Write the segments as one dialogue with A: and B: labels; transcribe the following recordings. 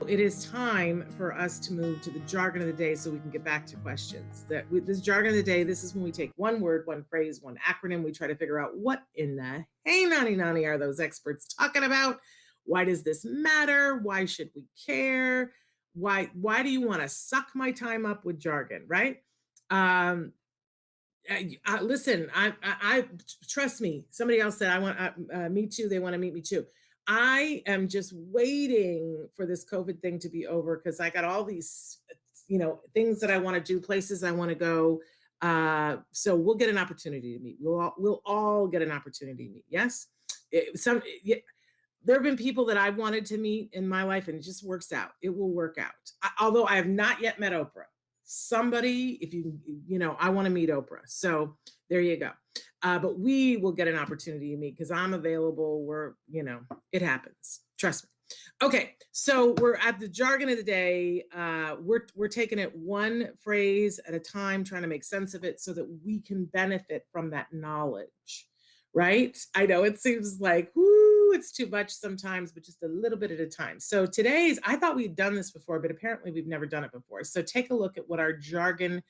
A: It is time for us to move to the jargon of the day so we can get back to questions. This jargon of the day, this is when we take one word, one phrase, one acronym. We try to figure out what in the hey nani are those experts talking about? Why does this matter? Why should we care? Why do you want to suck my time up with jargon, right? Listen, I trust me. Somebody else said, I want me too. They want to meet me too. I am just waiting for this COVID thing to be over because I got all these, things that I want to do, places I want to go. So we'll get an opportunity to meet. We'll all get an opportunity to meet. Yes, there have been people that I've wanted to meet in my life, and it just works out. It will work out. Although I have not yet met Oprah. Somebody, if I want to meet Oprah. So there you go. But we will get an opportunity to meet because I'm available. It happens. Trust me. Okay, so we're at the jargon of the day. We're taking it one phrase at a time, trying to make sense of it so that we can benefit from that knowledge, right? I know it seems like, it's too much sometimes, but just a little bit at a time. So I thought we'd done this before, but apparently we've never done it before. So take a look at what our jargon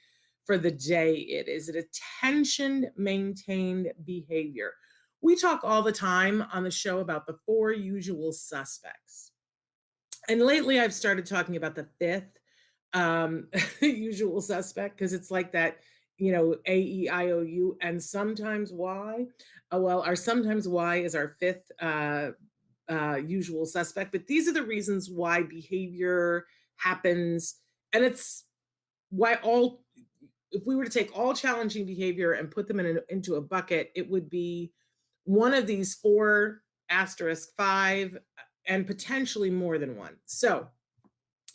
A: for the day is. It attention-maintained behavior. We talk all the time on the show about the 4 usual suspects. And lately I've started talking about the 5th usual suspect because it's like that, A, E, I, O, U, and sometimes Y. Our sometimes Y is our 5th usual suspect, but these are the reasons why behavior happens. And it's why if we were to take all challenging behavior and put them into a bucket, it would be one of these 4 asterisk 5 and potentially more than one. So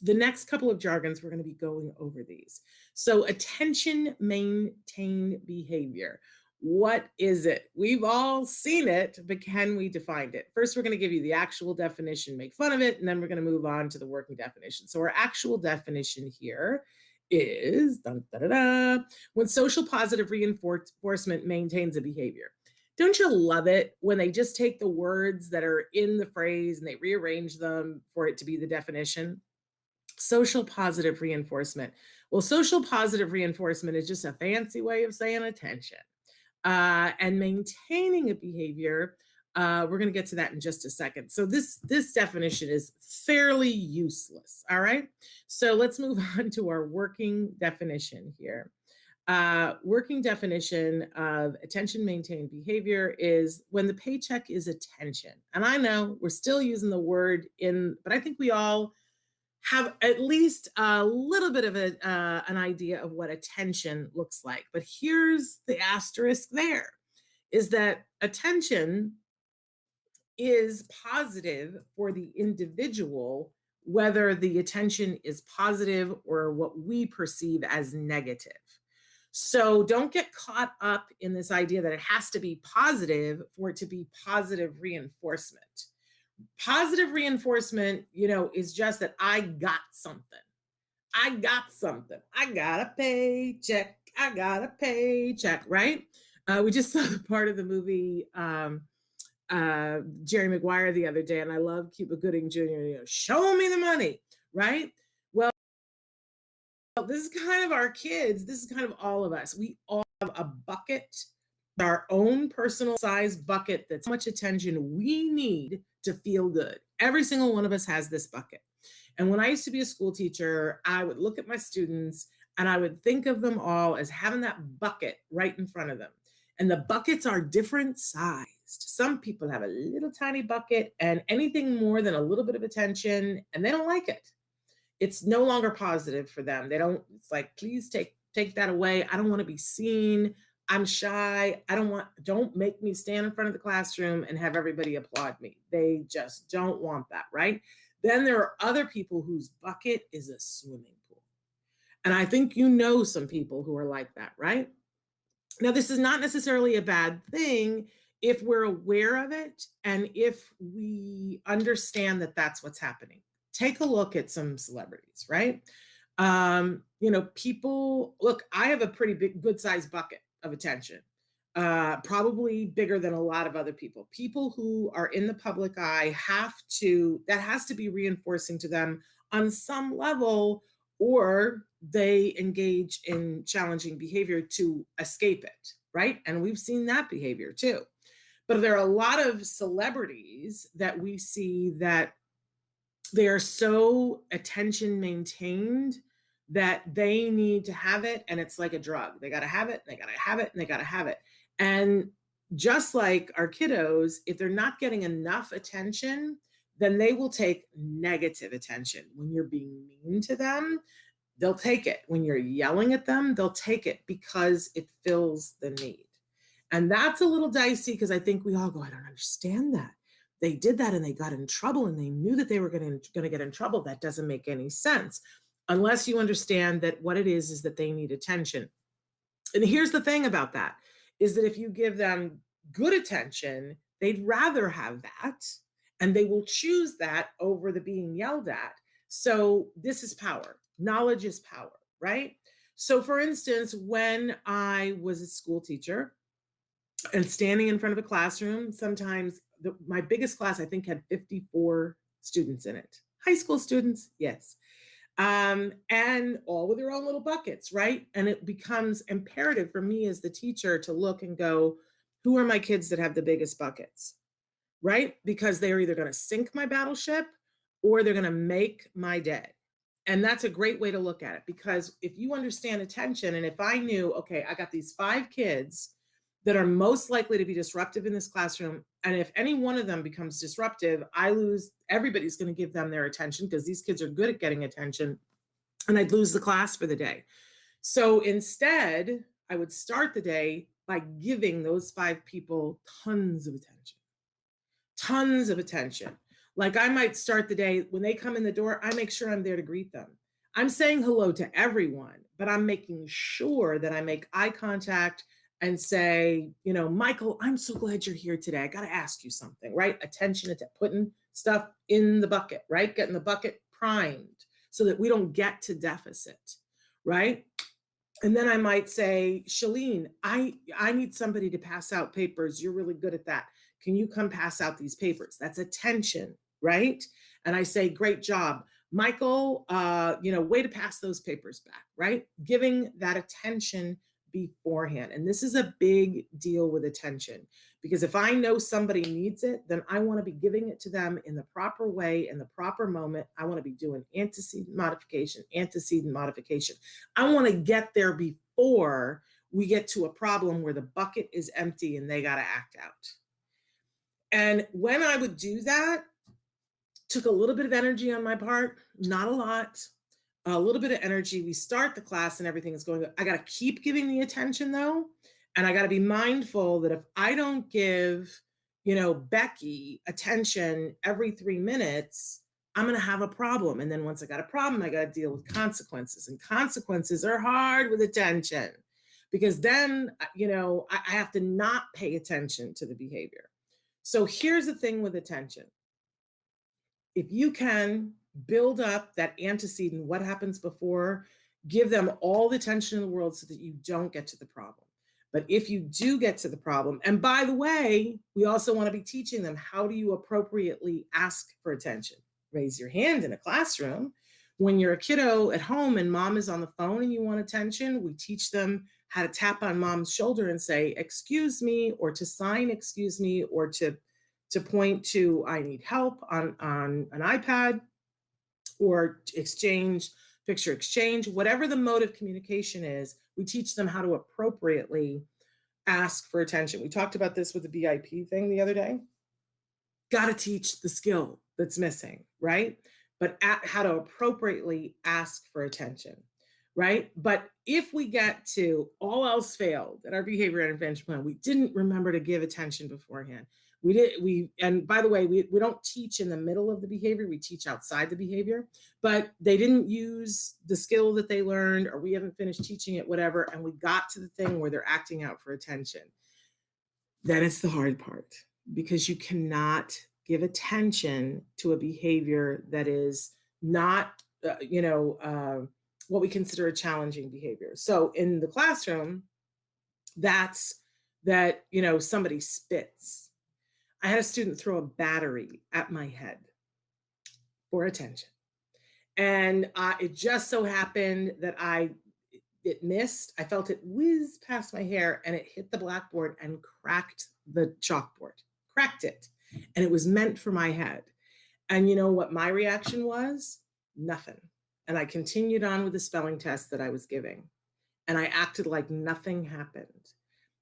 A: the next couple of jargons, we're going to be going over these. So attention-maintained behavior. What is it? We've all seen it, but can we define it? First, we're going to give you the actual definition, make fun of it, and then we're going to move on to the working definition. So our actual definition here is when social positive reinforcement maintains a behavior. Don't you love it when they just take the words that are in the phrase and they rearrange them for it to be the definition? Social positive reinforcement. Well, social positive reinforcement is just a fancy way of saying attention. And maintaining a behavior, we're going to get to that in just a second. So this definition is fairly useless. All right. So let's move on to our working definition here. Working definition of attention-maintained behavior is when the paycheck is attention. And I know we're still using the word but I think we all have at least a little bit of an idea of what attention looks like. But here's the asterisk there, is that attention is positive for the individual, whether the attention is positive or what we perceive as negative. So don't get caught up in this idea that it has to be positive for it to be positive reinforcement. Positive reinforcement, is just that I got something. I got something. I got a paycheck. I got a paycheck, right? We just saw the part of the movie Jerry Maguire the other day, and I love Cuba Gooding Jr. Show me the money, right? Well, this is kind of our kids. This is kind of all of us. We all have a bucket, our own personal size bucket that's how much attention we need to feel good. Every single one of us has this bucket. And when I used to be a school teacher, I would look at my students and I would think of them all as having that bucket right in front of them. And the buckets are different sized. Some people have a little tiny bucket, and anything more than a little bit of attention, and they don't like it. It's no longer positive for them. It's like, please take that away. I don't want to be seen. I'm shy. Don't make me stand in front of the classroom and have everybody applaud me. They just don't want that, right? Then there are other people whose bucket is a swimming pool. And I think some people who are like that, right? Now, this is not necessarily a bad thing if we're aware of it and if we understand that that's what's happening. Take a look at some celebrities, right? People, look, I have a pretty big, good sized bucket of attention, probably bigger than a lot of other people. People who are in the public eye that has to be reinforcing to them on some level, or they engage in challenging behavior to escape it, right? And we've seen that behavior too. But there are a lot of celebrities that we see that they are so attention maintained that they need to have it, and it's like a drug. They got to have it, and they got to have it, and they got to have it. And just like our kiddos, if they're not getting enough attention, then they will take negative attention. When you're being mean to them, they'll take it. When you're yelling at them, they'll take it because it fills the need. And that's a little dicey because I think we all go, I don't understand that. They did that and they got in trouble and they knew that they were going to get in trouble. That doesn't make any sense unless you understand that what it is that they need attention. And here's the thing about that is that if you give them good attention, they'd rather have that and they will choose that over the being yelled at. So this is power. Knowledge is power, right? So for instance, when I was a school teacher and standing in front of a classroom, sometimes my biggest class, I think, had 54 students in it. High school students, yes. And all with their own little buckets, right? And it becomes imperative for me as the teacher to look and go, who are my kids that have the biggest buckets, right? Because they're either going to sink my battleship or they're going to make my day. And that's a great way to look at it because if you understand attention, and if I knew, okay, I got these 5 kids that are most likely to be disruptive in this classroom, and if any one of them becomes disruptive, I lose, everybody's going to give them their attention because these kids are good at getting attention, and I'd lose the class for the day. So instead, I would start the day by giving those 5 people tons of attention. Tons of attention. Like I might start the day when they come in the door, I make sure I'm there to greet them. I'm saying hello to everyone, but I'm making sure that I make eye contact and say, Michael, I'm so glad you're here today. I got to ask you something, right? Attention to putting stuff in the bucket, right? Getting the bucket primed so that we don't get to deficit, right? And then I might say, Shalene, I need somebody to pass out papers. You're really good at that. Can you come pass out these papers? That's attention, right? And I say, great job. Michael, way to pass those papers back, right? Giving that attention beforehand. And this is a big deal with attention because if I know somebody needs it, then I want to be giving it to them in the proper way, in the proper moment. I want to be doing antecedent modification. I want to get there before we get to a problem where the bucket is empty and they got to act out. And when I would do that, took a little bit of energy on my part, not a lot, a little bit of energy. We start the class and everything is going good. I got to keep giving the attention though. And I got to be mindful that if I don't give, Becky attention every 3 minutes, I'm going to have a problem. And then once I got a problem, I got to deal with consequences. And consequences are hard with attention because then, I have to not pay attention to the behavior. So here's the thing with attention. If you can build up that antecedent, what happens before, give them all the attention in the world so that you don't get to the problem. But if you do get to the problem, and by the way, we also want to be teaching them how do you appropriately ask for attention. Raise your hand in a classroom. When you're a kiddo at home and mom is on the phone and you want attention, we teach them how to tap on mom's shoulder and say, excuse me, or to sign, excuse me, or to point to I need help on an iPad, or picture exchange, whatever the mode of communication is, we teach them how to appropriately ask for attention. We talked about this with the BIP thing the other day. Got to teach the skill that's missing, right? But how to appropriately ask for attention, right? But if we get to all else failed at our behavior intervention plan, we didn't remember to give attention beforehand. And by the way, we don't teach in the middle of the behavior, we teach outside the behavior, but they didn't use the skill that they learned, or we haven't finished teaching it, whatever, and we got to the thing where they're acting out for attention. That is the hard part, because you cannot give attention to a behavior that is not, what we consider a challenging behavior. So in the classroom, that's that, somebody spits. I had a student throw a battery at my head for attention. And it just so happened that it missed. I felt it whiz past my hair and it hit the blackboard and cracked the chalkboard, cracked it. And it was meant for my head. And you know what my reaction was? Nothing. And I continued on with the spelling test that I was giving. And I acted like nothing happened.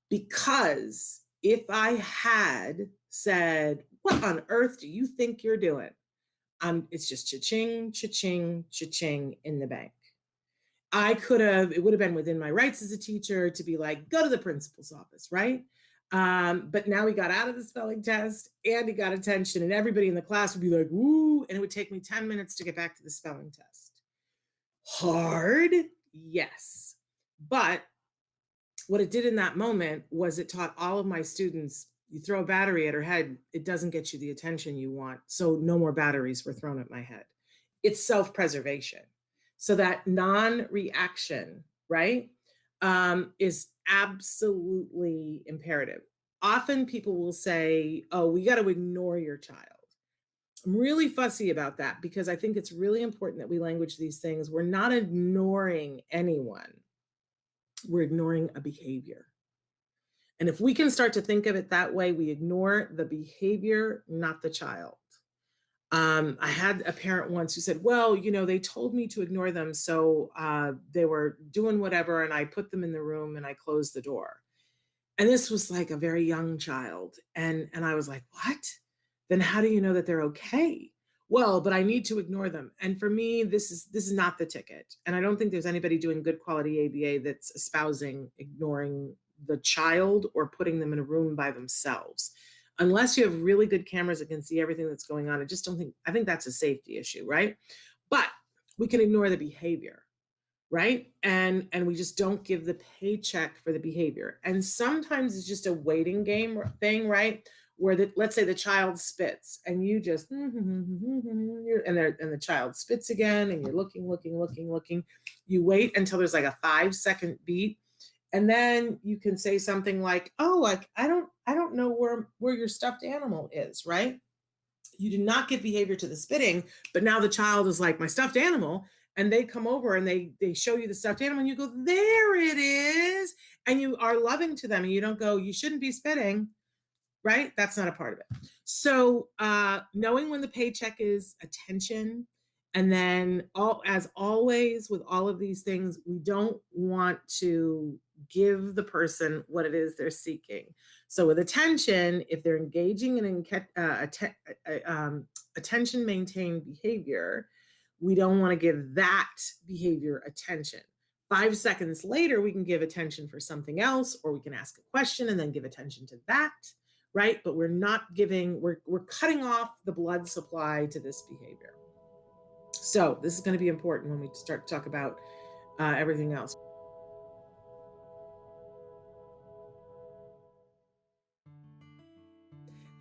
A: Because if I had said, "What on earth do you think you're doing?" It's just cha-ching, cha-ching, cha-ching in the bank. It would have been within my rights as a teacher to be like, go to the principal's office, right? But now he got out of the spelling test and he got attention, and everybody in the class would be like, "Woo," and it would take me 10 minutes to get back to the spelling test. Hard? Yes. But what it did in that moment was it taught all of my students, you throw a battery at her head, it doesn't get you the attention you want. So no more batteries were thrown at my head. It's self-preservation. So that non-reaction, right, is absolutely imperative. Often people will say, "Oh, we got to ignore your child." I'm really fussy about that because I think it's really important that we language these things. We're not ignoring anyone. We're ignoring a behavior. And if we can start to think of it that way, we ignore the behavior, not the child. I had a parent once who said, "Well, they told me to ignore them. So they were doing whatever, and I put them in the room and I closed the door." And this was like a very young child. And I was like, "What? Then how do you know that they're okay?" "Well, but I need to ignore them." And for me, this is not the ticket. And I don't think there's anybody doing good quality ABA that's espousing ignoring the child or putting them in a room by themselves. Unless you have really good cameras that can see everything that's going on, I think that's a safety issue, right? But we can ignore the behavior, right? And we just don't give the paycheck for the behavior. And sometimes it's just a waiting game thing, right? Where let's say the child spits and you just and the child spits again and you're looking. You wait until there's like a 5-second beat, and then you can say something like, "Oh, like I don't know where your stuffed animal is," right? You do not give behavior to the spitting, but now the child is like, "My stuffed animal," and they come over and they show you the stuffed animal and you go, "There it is," and you are loving to them and you don't go, "You shouldn't be spitting," right? That's not a part of it. So knowing when the paycheck is attention, and then as always with all of these things, we don't want to give the person what it is they're seeking. So with attention, if they're engaging in attention-maintained behavior, we don't want to give that behavior attention. 5 seconds later, we can give attention for something else, or we can ask a question and then give attention to that, right? But we're cutting off the blood supply to this behavior. So this is going to be important when we start to talk about everything else.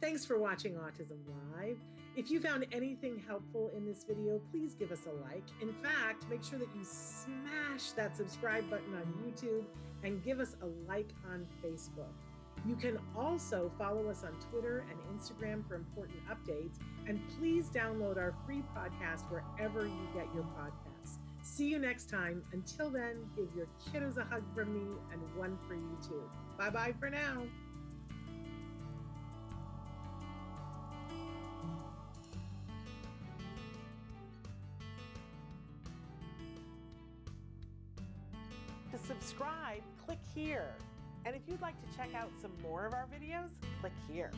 A: Thanks for watching Autism Live. If you found anything helpful in this video, please give us a like. In fact, make sure that you smash that subscribe button on YouTube and give us a like on Facebook. You can also follow us on Twitter and Instagram for important updates. And please download our free podcast wherever you get your podcasts. See you next time. Until then, give your kiddos a hug from me and one for you too. Bye-bye for now. To subscribe, click here. And if you'd like to check out some more of our videos, click here.